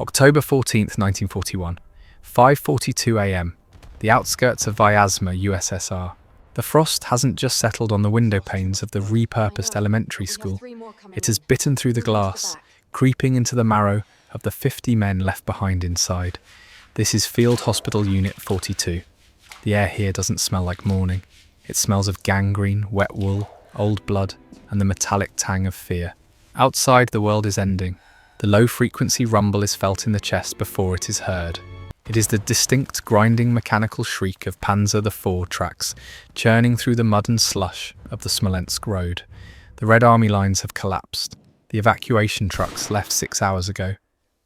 October 14th, 1941, 5:42 a.m., the outskirts of Vyazma, USSR. The frost hasn't just settled on the window panes of the repurposed elementary school. It has bitten through the glass, creeping into the marrow of the 50 men left behind inside. This is Field Hospital Unit 42. The air here doesn't smell like morning. It smells of gangrene, wet wool, old blood, and the metallic tang of fear. Outside, the world is ending. The low-frequency rumble is felt in the chest before it is heard. It is the distinct, grinding mechanical shriek of Panzer IV tracks churning through the mud and slush of the Smolensk road. The Red Army lines have collapsed. The evacuation trucks left 6 hours ago,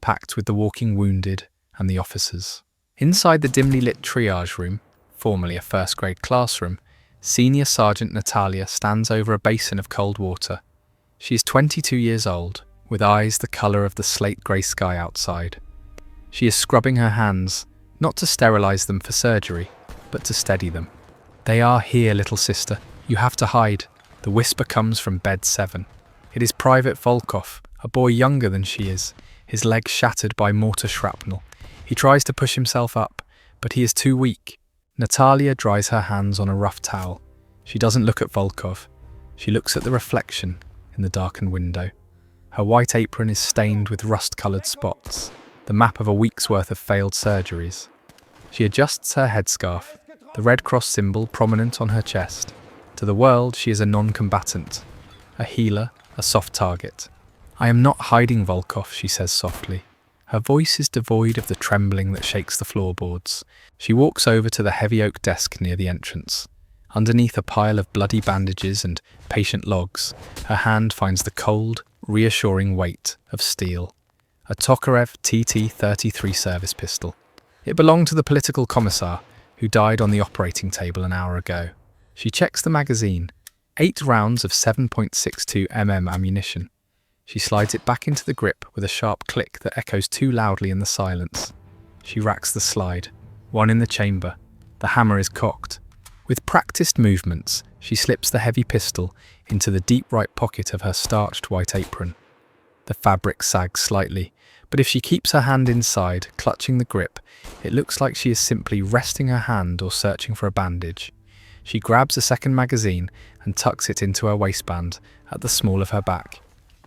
packed with the walking wounded and the officers. Inside the dimly lit triage room, formerly a first-grade classroom, Senior Sergeant Natalia stands over a basin of cold water. She is 22 years old, with eyes the colour of the slate-grey sky outside. She is scrubbing her hands, not to sterilise them for surgery, but to steady them. "They are here, little sister. You have to hide." The whisper comes from bed 7. It is Private Volkov, a boy younger than she is, his leg shattered by mortar shrapnel. He tries to push himself up, but he is too weak. Natalia dries her hands on a rough towel. She doesn't look at Volkov. She looks at the reflection in the darkened window. Her white apron is stained with rust-coloured spots, the map of a week's worth of failed surgeries. She adjusts her headscarf, the Red Cross symbol prominent on her chest. To the world, she is a non-combatant, a healer, a soft target. "I am not hiding, Volkov," she says softly. Her voice is devoid of the trembling that shakes the floorboards. She walks over to the heavy oak desk near the entrance. Underneath a pile of bloody bandages and patient logs, her hand finds the cold, reassuring weight of steel. A Tokarev TT-33 service pistol. It belonged to the political commissar, who died on the operating table an hour ago. She checks the magazine. 8 rounds of 7.62 mm ammunition. She slides it back into the grip with a sharp click that echoes too loudly in the silence. She racks the slide. 1 in the chamber. The hammer is cocked. With practiced movements, she slips the heavy pistol into the deep right pocket of her starched white apron. The fabric sags slightly, but if she keeps her hand inside, clutching the grip, it looks like she is simply resting her hand or searching for a bandage. She grabs a second magazine and tucks it into her waistband at the small of her back,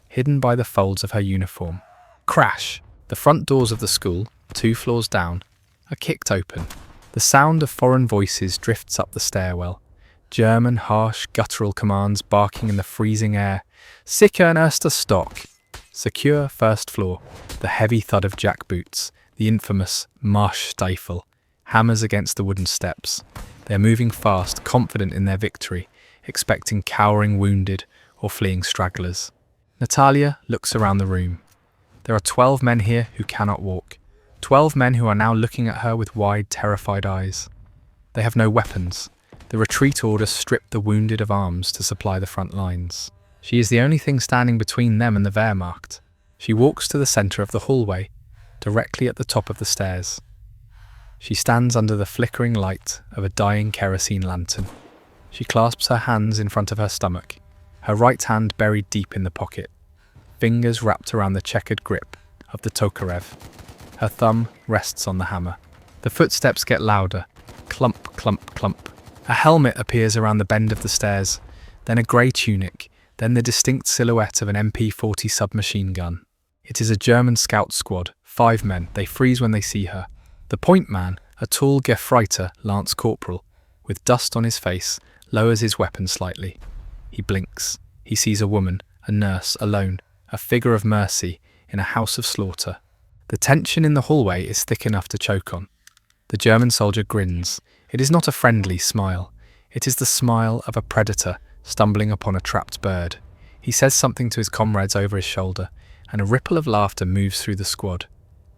hidden by the folds of her uniform. Crash! The front doors of the school, 2 floors down, are kicked open. The sound of foreign voices drifts up the stairwell. German, harsh, guttural commands barking in the freezing air. "Sichern erster Stock." Secure first floor. The heavy thud of jackboots, the infamous Marschstiefel, hammers against the wooden steps. They are moving fast, confident in their victory, expecting cowering wounded or fleeing stragglers. Natalia looks around the room. There are 12 men here who cannot walk. 12 men who are now looking at her with wide, terrified eyes. They have no weapons. The retreat order stripped the wounded of arms to supply the front lines. She is the only thing standing between them and the Wehrmacht. She walks to the centre of the hallway, directly at the top of the stairs. She stands under the flickering light of a dying kerosene lantern. She clasps her hands in front of her stomach, her right hand buried deep in the pocket, fingers wrapped around the checkered grip of the Tokarev. Her thumb rests on the hammer. The footsteps get louder. Clump, clump, clump. A helmet appears around the bend of the stairs, then a grey tunic, then the distinct silhouette of an MP-40 submachine gun. It is a German scout squad, 5 men. They freeze when they see her. The point man, a tall Gefreiter lance corporal, with dust on his face, lowers his weapon slightly. He blinks. He sees a woman, a nurse, alone, a figure of mercy in a house of slaughter. The tension in the hallway is thick enough to choke on. The German soldier grins. It is not a friendly smile. It is the smile of a predator stumbling upon a trapped bird. He says something to his comrades over his shoulder, and a ripple of laughter moves through the squad.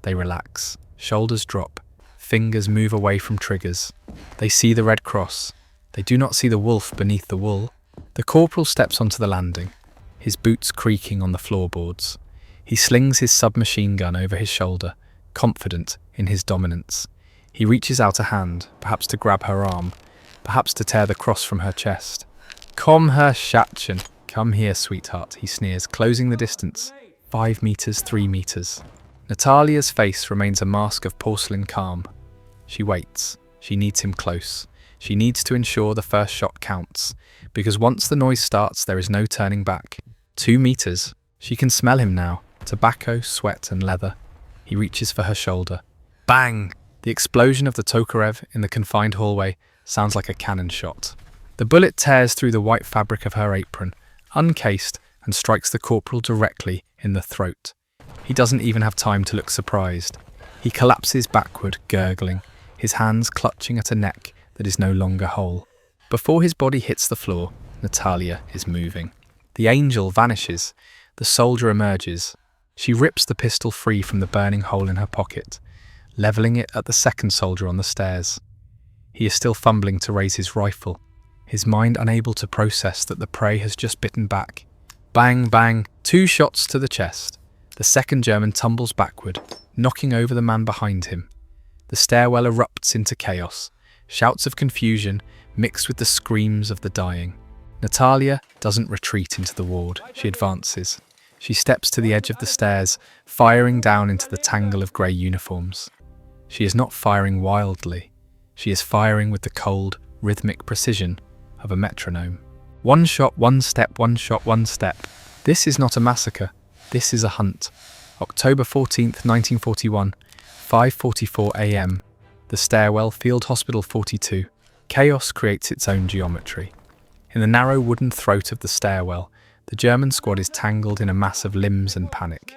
They relax. Shoulders drop. Fingers move away from triggers. They see the Red Cross. They do not see the wolf beneath the wool. The corporal steps onto the landing, his boots creaking on the floorboards. He slings his submachine gun over his shoulder, confident in his dominance. He reaches out a hand, perhaps to grab her arm, perhaps to tear the cross from her chest. "Komm, Herr Schatchen. Come here, sweetheart," he sneers, closing the distance. 5 meters, 3 meters. Natalia's face remains a mask of porcelain calm. She waits. She needs him close. She needs to ensure the first shot counts, because once the noise starts, there is no turning back. 2 meters. She can smell him now. Tobacco, sweat, and leather. He reaches for her shoulder. Bang! The explosion of the Tokarev in the confined hallway sounds like a cannon shot. The bullet tears through the white fabric of her apron, uncased, and strikes the corporal directly in the throat. He doesn't even have time to look surprised. He collapses backward, gurgling, his hands clutching at a neck that is no longer whole. Before his body hits the floor, Natalia is moving. The angel vanishes. The soldier emerges. She rips the pistol free from the burning hole in her pocket, levelling it at the second soldier on the stairs. He is still fumbling to raise his rifle, his mind unable to process that the prey has just bitten back. Bang, bang, 2 shots to the chest. The second German tumbles backward, knocking over the man behind him. The stairwell erupts into chaos, shouts of confusion mixed with the screams of the dying. Natalia doesn't retreat into the ward. She advances. She steps to the edge of the stairs, firing down into the tangle of grey uniforms. She is not firing wildly. She is firing with the cold, rhythmic precision of a metronome. 1 shot, 1 step, 1 shot, 1 step. This is not a massacre. This is a hunt. October 14th, 1941, 5:44 a.m. The stairwell, Field Hospital 42. Chaos creates its own geometry. In the narrow wooden throat of the stairwell, the German squad is tangled in a mass of limbs and panic.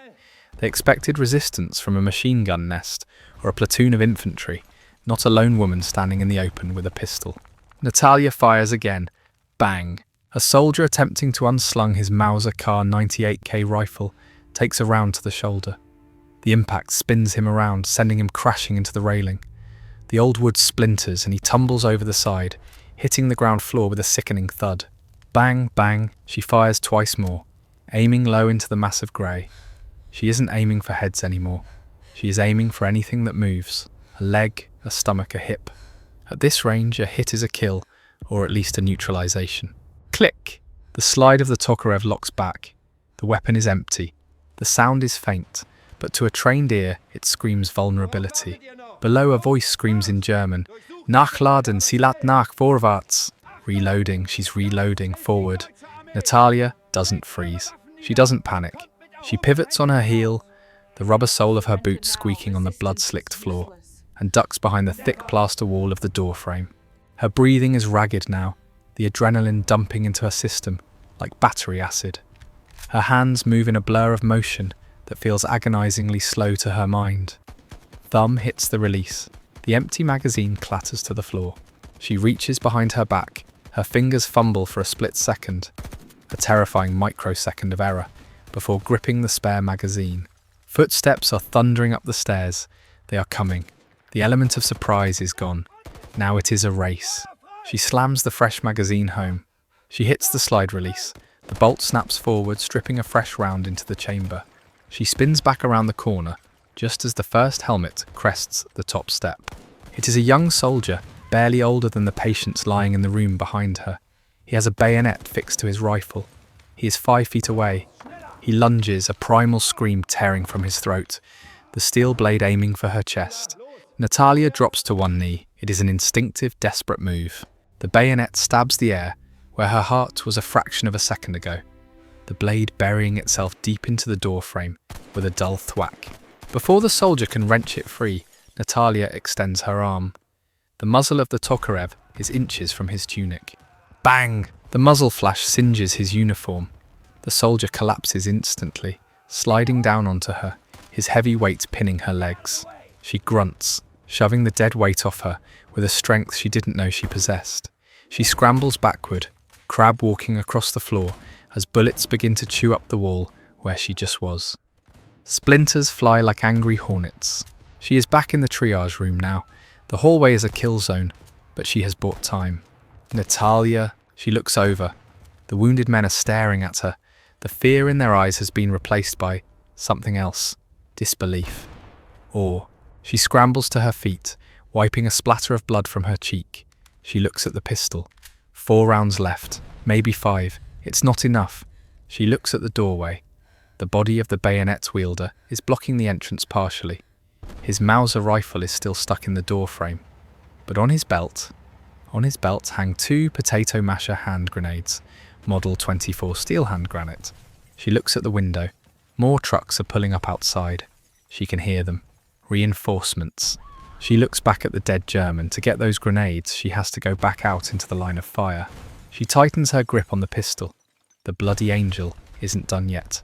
They expected resistance from a machine gun nest or a platoon of infantry, not a lone woman standing in the open with a pistol. Natalia fires again. Bang! A soldier attempting to unslung his Mauser Kar 98K rifle takes a round to the shoulder. The impact spins him around, sending him crashing into the railing. The old wood splinters and he tumbles over the side, hitting the ground floor with a sickening thud. Bang, bang, she fires twice more, aiming low into the mass of grey. She isn't aiming for heads anymore. She is aiming for anything that moves. A leg, a stomach, a hip. At this range, a hit is a kill, or at least a neutralization. Click! The slide of the Tokarev locks back. The weapon is empty. The sound is faint, but to a trained ear, it screams vulnerability. Below, a voice screams in German, Nachladen, silat nach vorwärts. Reloading, she's reloading, forward. Natalia doesn't freeze. She doesn't panic. She pivots on her heel, the rubber sole of her boot squeaking on the blood-slicked floor, and ducks behind the thick plaster wall of the door frame. Her breathing is ragged now, the adrenaline dumping into her system like battery acid. Her hands move in a blur of motion that feels agonizingly slow to her mind. Thumb hits the release. The empty magazine clatters to the floor. She reaches behind her back. Her fingers fumble for a split second, a terrifying microsecond of error, before gripping the spare magazine. Footsteps are thundering up the stairs. They are coming. The element of surprise is gone. Now it is a race. She slams the fresh magazine home. She hits the slide release. The bolt snaps forward, stripping a fresh round into the chamber. She spins back around the corner, just as the first helmet crests the top step. It is a young soldier, barely older than the patients lying in the room behind her. He has a bayonet fixed to his rifle. He is 5 feet away. He lunges, a primal scream tearing from his throat, the steel blade aiming for her chest. Natalia drops to one knee. It is an instinctive, desperate move. The bayonet stabs the air, where her heart was a fraction of a second ago, the blade burying itself deep into the door frame with a dull thwack. Before the soldier can wrench it free, Natalia extends her arm. The muzzle of the Tokarev is inches from his tunic. Bang! The muzzle flash singes his uniform. The soldier collapses instantly, sliding down onto her, his heavy weight pinning her legs. She grunts, shoving the dead weight off her with a strength she didn't know she possessed. She scrambles backward, crab walking across the floor as bullets begin to chew up the wall where she just was. Splinters fly like angry hornets. She is back in the triage room now. The hallway is a kill zone, but she has bought time. Natalia, she looks over. The wounded men are staring at her. The fear in their eyes has been replaced by something else. Disbelief. Awe. She scrambles to her feet, wiping a splatter of blood from her cheek. She looks at the pistol. 4 rounds left, maybe 5. It's not enough. She looks at the doorway. The The body of the bayonet wielder is blocking the entrance partially. His Mauser rifle is still stuck in the door frame. But on his belt hang 2 potato masher hand grenades, Model 24 steel hand granite. She looks at the window. More trucks are pulling up outside. She can hear them. Reinforcements. She looks back at the dead German. To get those grenades, she has to go back out into the line of fire. She tightens her grip on the pistol. The bloody angel isn't done yet.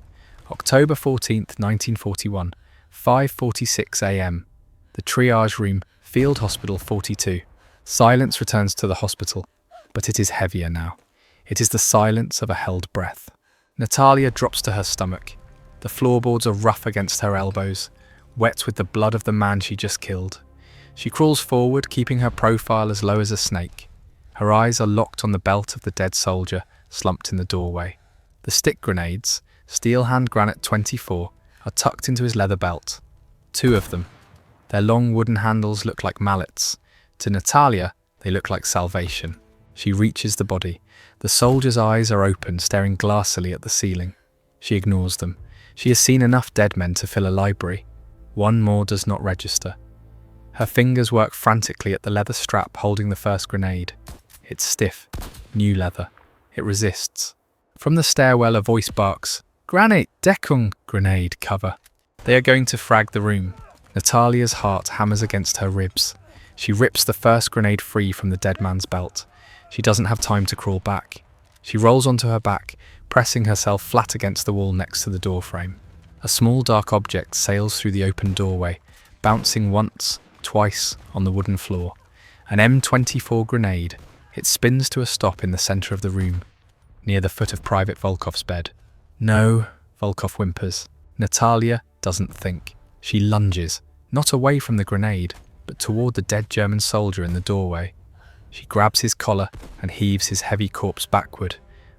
October 14th, 1941, 5:46 a.m. The triage room, Field Hospital 42. Silence returns to the hospital, but it is heavier now. It is the silence of a held breath. Natalia drops to her stomach. The floorboards are rough against her elbows, wet with the blood of the man she just killed. She crawls forward, keeping her profile as low as a snake. Her eyes are locked on the belt of the dead soldier, slumped in the doorway. The stick grenades, steel hand granite 24, are tucked into his leather belt. 2 of them. Their long wooden handles look like mallets. To Natalia, they look like salvation. She reaches the body. The soldier's eyes are open, staring glassily at the ceiling. She ignores them. She has seen enough dead men to fill a library. One more does not register. Her fingers work frantically at the leather strap holding the first grenade. It's stiff, new leather. It resists. From the stairwell a voice barks, "Granate, Deckung, grenade cover." They are going to frag the room. Natalia's heart hammers against her ribs. She rips the first grenade free from the dead man's belt. She doesn't have time to crawl back. She rolls onto her back, pressing herself flat against the wall next to the doorframe. A small dark object sails through the open doorway, bouncing once, twice on the wooden floor. An M24 grenade. It spins to a stop in the center of the room, near the foot of Private Volkov's bed. "No," Volkov whimpers. Natalia doesn't think. She lunges, not away from the grenade, but toward the dead German soldier in the doorway. She grabs his collar and heaves his heavy corpse backward,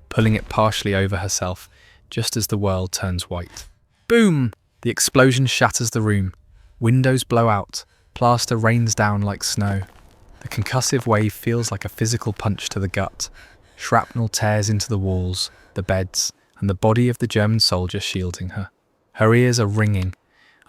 pulling it partially over herself, just as the world turns white. Boom! The explosion shatters the room. Windows blow out. Plaster rains down like snow. The concussive wave feels like a physical punch to the gut. Shrapnel tears into the walls, the beds, and the body of the German soldier shielding her. Her ears are ringing,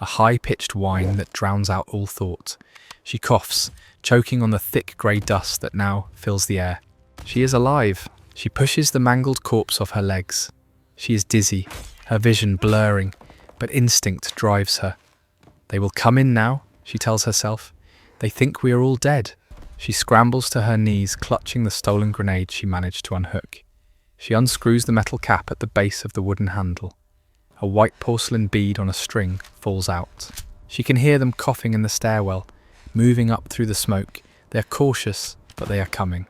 a high-pitched whine that drowns out all thought. She coughs, choking on the thick grey dust that now fills the air. She is alive. She pushes the mangled corpse off her legs. She is dizzy, her vision blurring, but instinct drives her. "They will come in now," she tells herself. "They think we are all dead." She scrambles to her knees, clutching the stolen grenade she managed to unhook. She unscrews the metal cap at the base of the wooden handle. A white porcelain bead on a string falls out. She can hear them coughing in the stairwell, moving up through the smoke. They are cautious, but they are coming.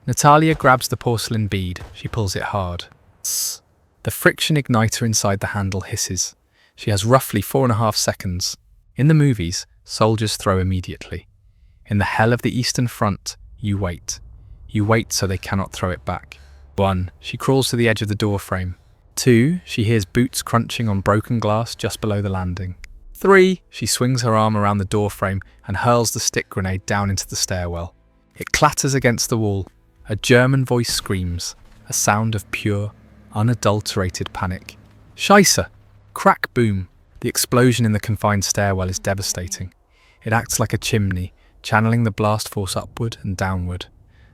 Natalia grabs the porcelain bead. She pulls it hard. Tss. The friction igniter inside the handle hisses. She has roughly 4.5 seconds. In the movies, soldiers throw immediately. In the hell of the Eastern Front, you wait. You wait so they cannot throw it back. 1. She crawls to the edge of the door frame. 2. She hears boots crunching on broken glass just below the landing. 3. She swings her arm around the door frame and hurls the stick grenade down into the stairwell. It clatters against the wall. A German voice screams, a sound of pure, unadulterated panic. Scheisse! Crack boom! The explosion in the confined stairwell is devastating. It acts like a chimney, channeling the blast force upward and downward.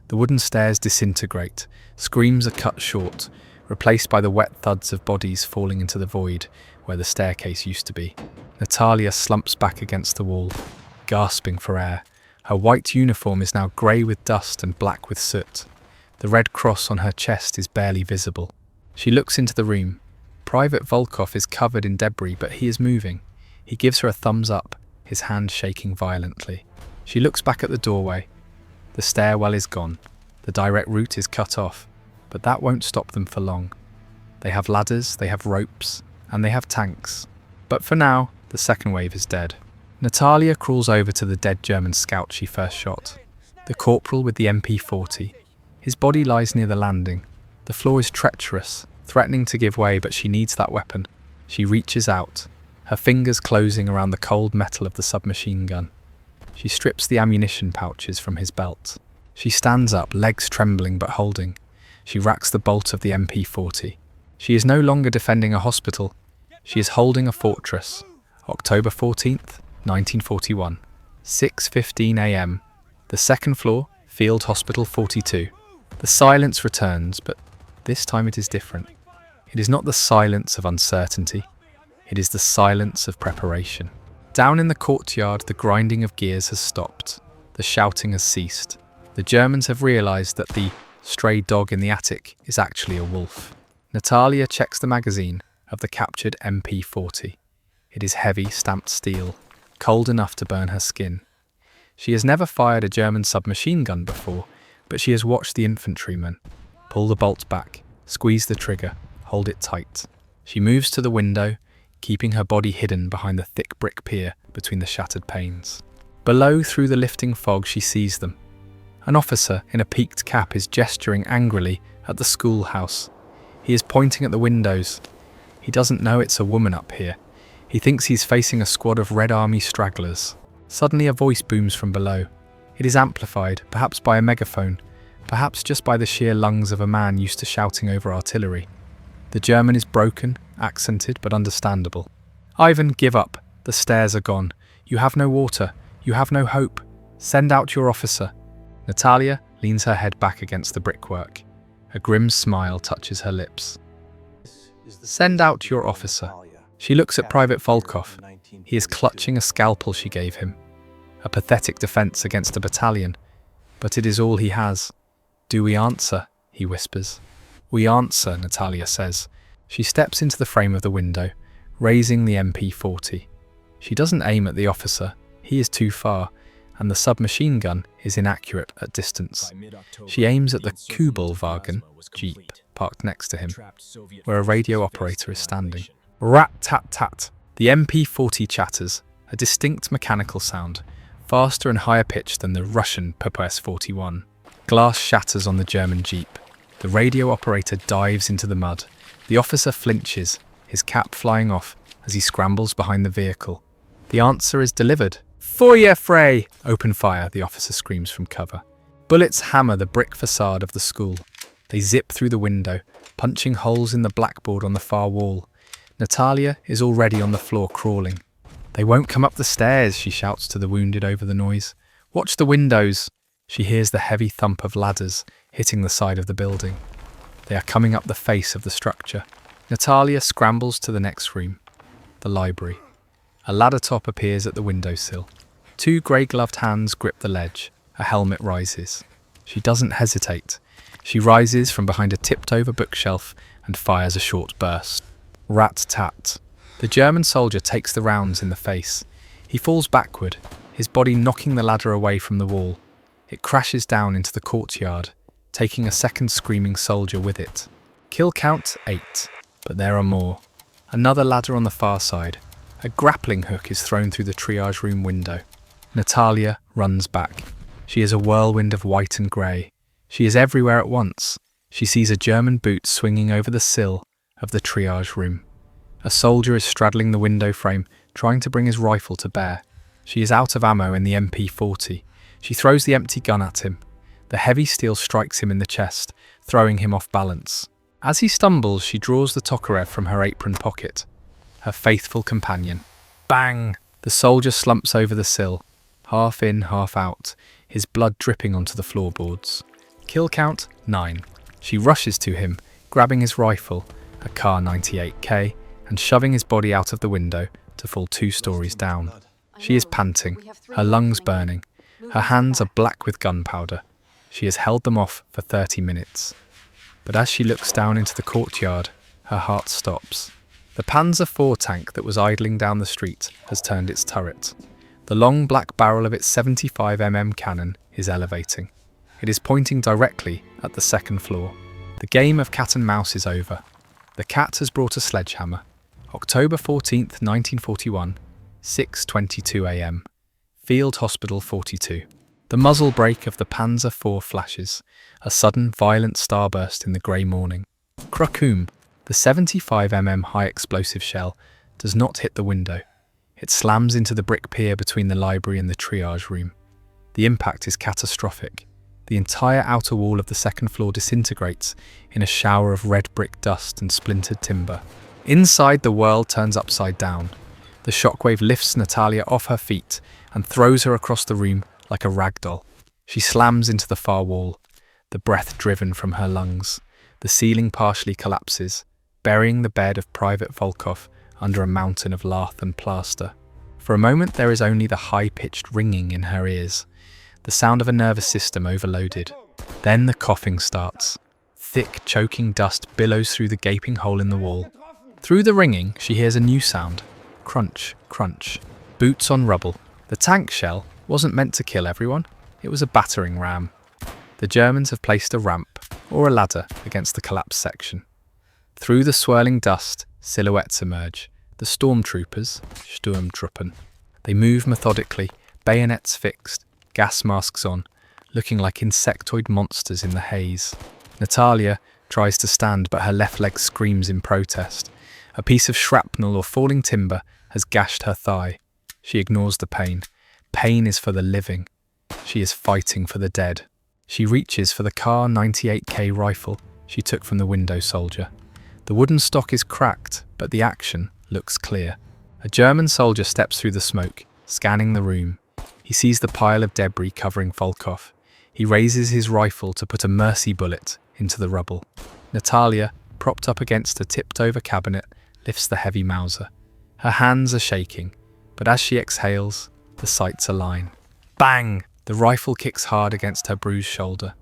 The wooden stairs disintegrate. Screams are cut short, replaced by the wet thuds of bodies falling into the void where the staircase used to be. Natalia slumps back against the wall, gasping for air. Her white uniform is now grey with dust and black with soot. The red cross on her chest is barely visible. She looks into the room. Private Volkov is covered in debris, but he is moving. He gives her a thumbs up, his hand shaking violently. She looks back at the doorway. The stairwell is gone. The direct route is cut off, but that won't stop them for long. They have ladders, they have ropes, and they have tanks. But for now, the second wave is dead. Natalia crawls over to the dead German scout she first shot, the corporal with the MP40. His body lies near the landing. The floor is treacherous, threatening to give way, but she needs that weapon. She reaches out, her fingers closing around the cold metal of the submachine gun. She strips the ammunition pouches from his belt. She stands up, legs trembling but holding. She racks the bolt of the MP40. She is no longer defending a hospital. She is holding a fortress. October 14th, 1941. 6:15 a.m. The second floor, Field Hospital 42. The silence returns, but this time it is different. It is not the silence of uncertainty. It is the silence of preparation. Down in the courtyard, the grinding of gears has stopped. The shouting has ceased. The Germans have realized that the stray dog in the attic is actually a wolf. Natalia checks the magazine of the captured MP40. It is heavy, stamped steel, cold enough to burn her skin. She has never fired a German submachine gun before, but she has watched the infantryman pull the bolt back, squeeze the trigger, hold it tight. She moves to the window, keeping her body hidden behind the thick brick pier between the shattered panes. Below, through the lifting fog, she sees them. An officer in a peaked cap is gesturing angrily at the schoolhouse. He is pointing at the windows. He doesn't know it's a woman up here. He thinks he's facing a squad of Red Army stragglers. Suddenly a voice booms from below. It is amplified, perhaps by a megaphone, perhaps just by the sheer lungs of a man used to shouting over artillery. The German is broken, accented, but understandable. Ivan, give up. The stairs are gone. You have no water. You have no hope. Send out your officer. Natalia leans her head back against the brickwork. A grim smile touches her lips. Send out your officer. She looks at Private Volkov. He is clutching a scalpel she gave him. A pathetic defense against a battalion. But it is all he has. Do we answer? He whispers. We answer, Natalia says. She steps into the frame of the window, raising the MP40. She doesn't aim at the officer. He is too far, and the submachine gun is inaccurate at distance. She aims at the Kubelwagen jeep parked next to him, where a radio operator is standing. Rat-tat-tat. The MP40 chatters, a distinct mechanical sound, faster and higher pitched than the Russian PPS-41. Glass shatters on the German jeep. The radio operator dives into the mud. The officer flinches, his cap flying off as he scrambles behind the vehicle. The answer is delivered. Feuer frei! Open fire, the officer screams from cover. Bullets hammer the brick facade of the school. They zip through the window, punching holes in the blackboard on the far wall. Natalia is already on the floor crawling. They won't come up the stairs, she shouts to the wounded over the noise. Watch the windows. She hears the heavy thump of ladders hitting the side of the building. They are coming up the face of the structure. Natalia scrambles to the next room, the library. A ladder top appears at the windowsill. Two grey-gloved hands grip the ledge. A helmet rises. She doesn't hesitate. She rises from behind a tipped-over bookshelf and fires a short burst. Rat-tat. The German soldier takes the rounds in the face. He falls backward, his body knocking the ladder away from the wall. It crashes down into the courtyard, taking a second screaming soldier with it. Kill count 8, but there are more. Another ladder on the far side. A grappling hook is thrown through the triage room window. Natalia runs back. She is a whirlwind of white and grey. She is everywhere at once. She sees a German boot swinging over the sill of the triage room. A soldier is straddling the window frame, trying to bring his rifle to bear. She is out of ammo in the MP40. She throws the empty gun at him. The heavy steel strikes him in the chest, throwing him off balance. As he stumbles, she draws the Tokarev from her apron pocket. Her faithful companion. Bang! The soldier slumps over the sill, half in, half out, his blood dripping onto the floorboards. Kill count 9. She rushes to him, grabbing his rifle, a Kar 98K, and shoving his body out of the window to fall 2 stories down. She is panting, her lungs burning. Her hands are black with gunpowder. She has held them off for 30 minutes. But as she looks down into the courtyard, her heart stops. The Panzer IV tank that was idling down the street has turned its turret. The long black barrel of its 75mm cannon is elevating. It is pointing directly at the second floor. The game of cat and mouse is over. The cat has brought a sledgehammer. October 14th, 1941, 6:22 a.m. Field Hospital 42. The muzzle brake of the Panzer IV flashes, a sudden violent starburst in the grey morning. Krakoom, the 75mm high-explosive shell, does not hit the window. It slams into the brick pier between the library and the triage room. The impact is catastrophic. The entire outer wall of the second floor disintegrates in a shower of red brick dust and splintered timber. Inside, the world turns upside down. The shockwave lifts Natalia off her feet and throws her across the room like a rag doll. She slams into the far wall, the breath driven from her lungs. The ceiling partially collapses, burying the bed of Private Volkov under a mountain of lath and plaster. For a moment, there is only the high-pitched ringing in her ears, the sound of a nervous system overloaded. Then the coughing starts. Thick, choking dust billows through the gaping hole in the wall. Through the ringing, she hears a new sound. Crunch, crunch. Boots on rubble. The tank shell wasn't meant to kill everyone. It was a battering ram. The Germans have placed a ramp, or a ladder, against the collapsed section. Through the swirling dust, silhouettes emerge. The stormtroopers, Sturmtruppen. They move methodically, bayonets fixed, gas masks on, looking like insectoid monsters in the haze. Natalia tries to stand, but her left leg screams in protest. A piece of shrapnel or falling timber has gashed her thigh. She ignores the pain. Pain is for the living. She is fighting for the dead. She reaches for the Kar 98K rifle she took from the window soldier. The wooden stock is cracked, but the action looks clear. A German soldier steps through the smoke, scanning the room. He sees the pile of debris covering Volkov. He raises his rifle to put a mercy bullet into the rubble. Natalia, propped up against a tipped-over cabinet, lifts the heavy Mauser. Her hands are shaking, but as she exhales, the sights align. Bang! The rifle kicks hard against her bruised shoulder.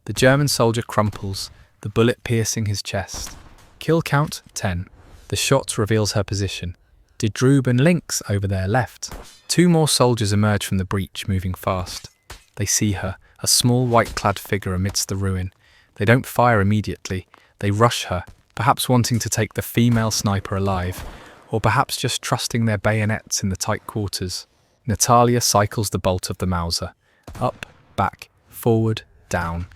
The German soldier crumples, the bullet piercing his chest. Kill count 10. The shot reveals her position. Didrub and Lynx over there left. Two more soldiers emerge from the breach, moving fast. They see her, a small white-clad figure amidst the ruin. They don't fire immediately. They rush her, perhaps wanting to take the female sniper alive, or perhaps just trusting their bayonets in the tight quarters. Natalia cycles the bolt of the Mauser. Up, back, forward, down.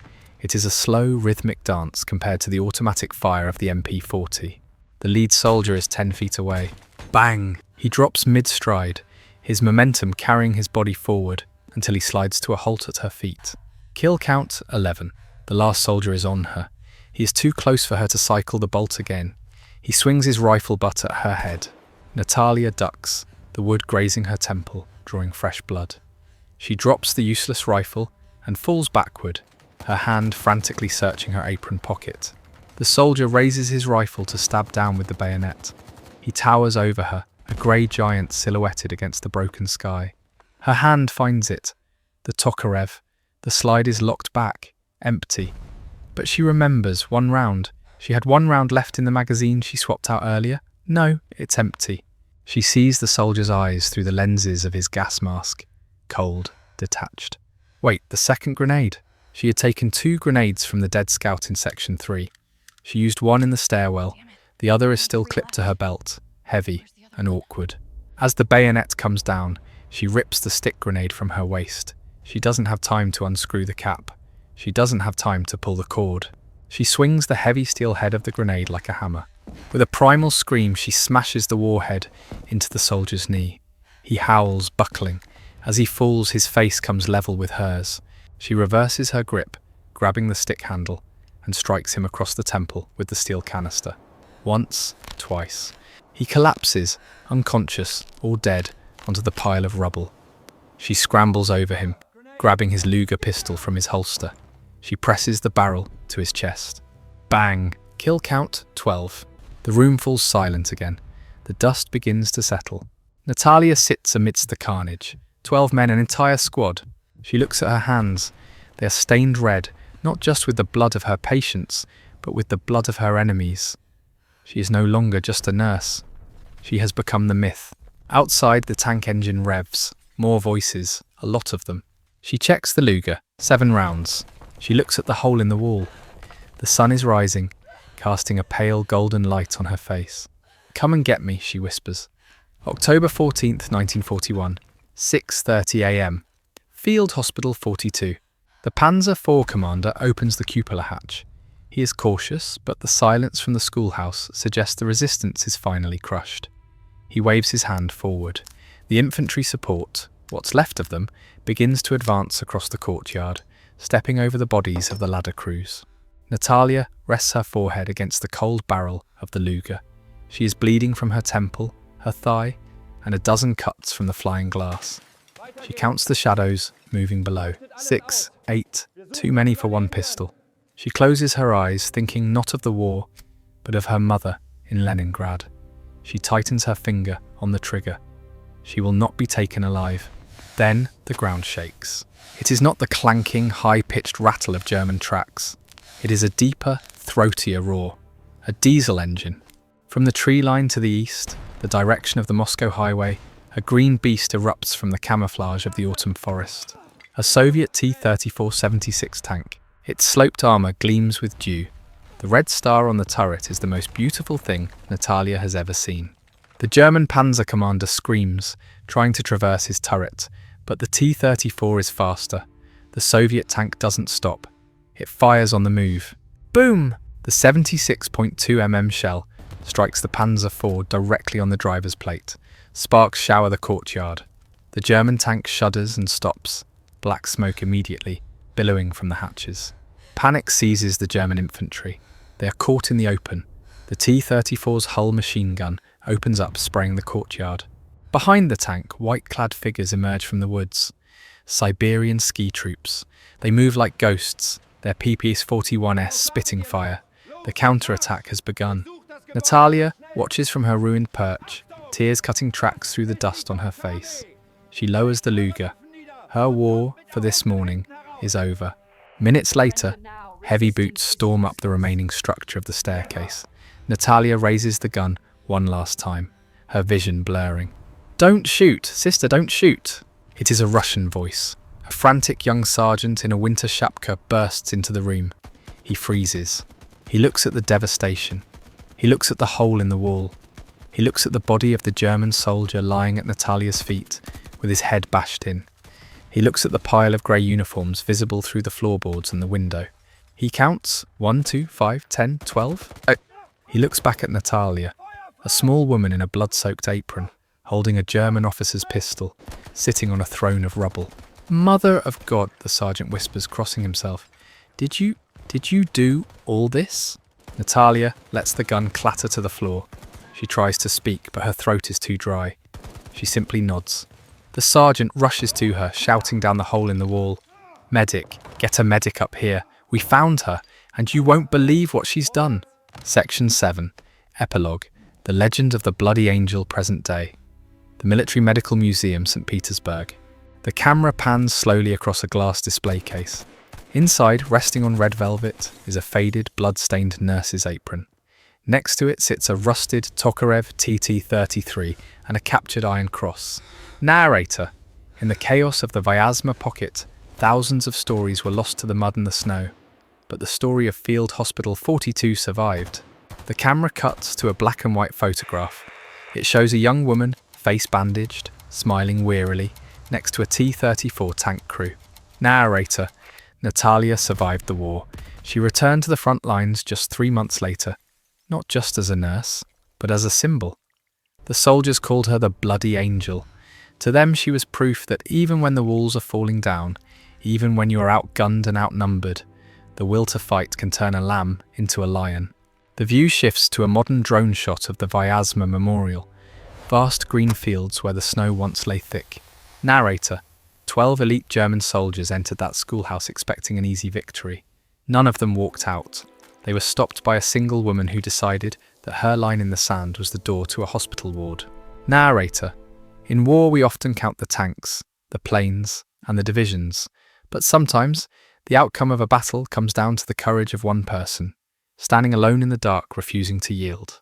It is a slow, rhythmic dance compared to the automatic fire of the MP40. The lead soldier is 10 feet away. Bang! He drops mid-stride, his momentum carrying his body forward until he slides to a halt at her feet. Kill count 11. The last soldier is on her. He is too close for her to cycle the bolt again. He swings his rifle butt at her head. Natalia ducks, the wood grazing her temple, drawing fresh blood. She drops the useless rifle and falls backward, her hand frantically searching her apron pocket. The soldier raises his rifle to stab down with the bayonet. He towers over her, a grey giant silhouetted against the broken sky. Her hand finds it. The Tokarev. The slide is locked back, empty. But she remembers 1 round. She had 1 round left in the magazine she swapped out earlier. No, it's empty. She sees the soldier's eyes through the lenses of his gas mask. Cold, detached. Wait, the second grenade. She had taken 2 grenades from the dead scout in Section 3. She used one in the stairwell. The other is still clipped to her belt, heavy and awkward. As the bayonet comes down, she rips the stick grenade from her waist. She doesn't have time to unscrew the cap. She doesn't have time to pull the cord. She swings the heavy steel head of the grenade like a hammer. With a primal scream, she smashes the warhead into the soldier's knee. He howls, buckling. As he falls, his face comes level with hers. She reverses her grip, grabbing the stick handle, and strikes him across the temple with the steel canister. Once, twice. He collapses, unconscious or dead, onto the pile of rubble. She scrambles over him, grabbing his Luger pistol from his holster. She presses the barrel to his chest. Bang! Kill count 12. The room falls silent again. The dust begins to settle. Natalia sits amidst the carnage. 12 men, an entire squad. She looks at her hands. They are stained red, not just with the blood of her patients, but with the blood of her enemies. She is no longer just a nurse. She has become the myth. Outside, the tank engine revs. More voices, a lot of them. She checks the Luger, 7 rounds. She looks at the hole in the wall. The sun is rising, casting a pale golden light on her face. "Come and get me," she whispers. October 14th, 1941, 6:30 a.m. Field Hospital 42. The Panzer IV commander opens the cupola hatch. He is cautious, but the silence from the schoolhouse suggests the resistance is finally crushed. He waves his hand forward. The infantry support, what's left of them, begins to advance across the courtyard, stepping over the bodies of the ladder crews. Natalia rests her forehead against the cold barrel of the Luger. She is bleeding from her temple, her thigh, and a dozen cuts from the flying glass. She counts the shadows moving below. 6, 8, too many for one pistol. She closes her eyes, thinking not of the war, but of her mother in Leningrad. She tightens her finger on the trigger. She will not be taken alive. Then the ground shakes. It is not the clanking, high-pitched rattle of German tracks. It is a deeper, throatier roar. A diesel engine. From the tree line to the east, the direction of the Moscow highway, a green beast erupts from the camouflage of the autumn forest. A Soviet T-34-76 tank. Its sloped armour gleams with dew. The red star on the turret is the most beautiful thing Natalia has ever seen. The German panzer commander screams, trying to traverse his turret, but the T-34 is faster. The Soviet tank doesn't stop. It fires on the move. Boom! The 76.2 mm shell strikes the Panzer IV directly on the driver's plate. Sparks shower the courtyard. The German tank shudders and stops, black smoke immediately billowing from the hatches. Panic seizes the German infantry. They are caught in the open. The T-34's hull machine gun opens up, spraying the courtyard. Behind the tank, white-clad figures emerge from the woods. Siberian ski troops. They move like ghosts, their PPS-41S spitting fire. The counterattack has begun. Natalia watches from her ruined perch, tears cutting tracks through the dust on her face. She lowers the Luger. Her war for this morning is over. Minutes later, heavy boots storm up the remaining structure of the staircase. Natalia raises the gun one last time, her vision blurring. "Don't shoot, sister, don't shoot!" It is a Russian voice. A frantic young sergeant in a winter shapka bursts into the room. He freezes. He looks at the devastation. He looks at the hole in the wall. He looks at the body of the German soldier lying at Natalia's feet, with his head bashed in. He looks at the pile of grey uniforms visible through the floorboards and the window. He counts 1, 2, 5, 10, 12. He looks back at Natalia, a small woman in a blood-soaked apron, holding a German officer's pistol, sitting on a throne of rubble. "Mother of God," the sergeant whispers, crossing himself. Did you do all this?" Natalia lets the gun clatter to the floor. She tries to speak, but her throat is too dry. She simply nods. The sergeant rushes to her, shouting down the hole in the wall. "Medic, get a medic up here. We found her, and you won't believe what she's done." Section 7. Epilogue. The Legend of the Bloody Angel, present day. The Military Medical Museum, St. Petersburg. The camera pans slowly across a glass display case. Inside, resting on red velvet, is a faded, blood-stained nurse's apron. Next to it sits a rusted Tokarev TT-33 and a captured iron cross. Narrator. In the chaos of the Vyazma pocket, thousands of stories were lost to the mud and the snow, but the story of Field Hospital 42 survived. The camera cuts to a black and white photograph. It shows a young woman, face bandaged, smiling wearily, next to a T-34 tank crew. Narrator. Natalia survived the war. She returned to the front lines just 3 months later, not just as a nurse, but as a symbol. The soldiers called her the Bloody Angel. To them, she was proof that even when the walls are falling down, even when you are outgunned and outnumbered, the will to fight can turn a lamb into a lion. The view shifts to a modern drone shot of the Vyazma Memorial, vast green fields where the snow once lay thick. Narrator. 12 elite German soldiers entered that schoolhouse expecting an easy victory. None of them walked out. They were stopped by a single woman who decided that her line in the sand was the door to a hospital ward. Narrator. In war, we often count the tanks, the planes, and the divisions, but sometimes the outcome of a battle comes down to the courage of one person, standing alone in the dark, refusing to yield.